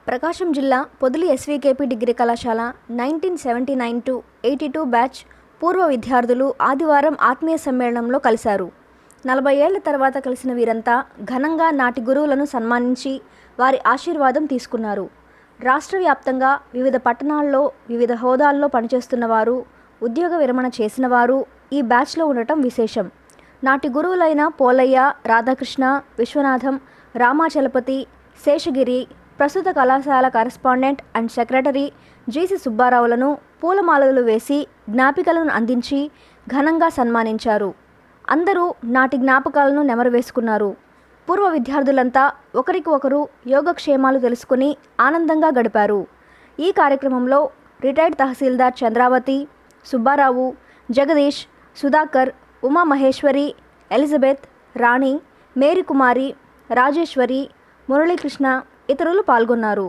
ప్రకాశం జిల్లా పొదిలి ఎస్వీకేపీ డిగ్రీ కళాశాల 1979-82 బ్యాచ్ పూర్వ విద్యార్థులు ఆదివారం ఆత్మీయ సమ్మేళనంలో కలిశారు. 40 ఏళ్ల తర్వాత కలిసిన వీరంతా ఘనంగా నాటి గురువులను సన్మానించి వారి ఆశీర్వాదం తీసుకున్నారు. రాష్ట్ర వ్యాప్తంగా వివిధ పట్టణాల్లో వివిధ హోదాల్లో పనిచేస్తున్న వారు, ఉద్యోగ విరమణ చేసిన వారు ఈ బ్యాచ్లో ఉండటం విశేషం. నాటి గురువులైన పోలయ్య, రాధాకృష్ణ, విశ్వనాథం, రామాచలపతి, శేషగిరి, ప్రస్తుత కళాశాల కరెస్పాండెంట్ అండ్ సెక్రటరీ జీసి సుబ్బారావులను పూలమాలలు వేసి జ్ఞాపికలను అందించి ఘనంగా సన్మానించారు. అందరూ నాటి జ్ఞాపకాలను నెమరువేసుకున్నారు. పూర్వ విద్యార్థులంతా ఒకరికి ఒకరు యోగక్షేమాలు తెలుసుకుని ఆనందంగా గడిపారు. ఈ కార్యక్రమంలో రిటైర్డ్ తహసీల్దార్ చంద్రావతి, సుబ్బారావు, జగదీష్, సుధాకర్, ఉమామహేశ్వరి, ఎలిజబెత్, రాణి, మేరీకుమారి, రాజేశ్వరి, మురళీకృష్ణ ఇతరులు పాల్గొన్నారు.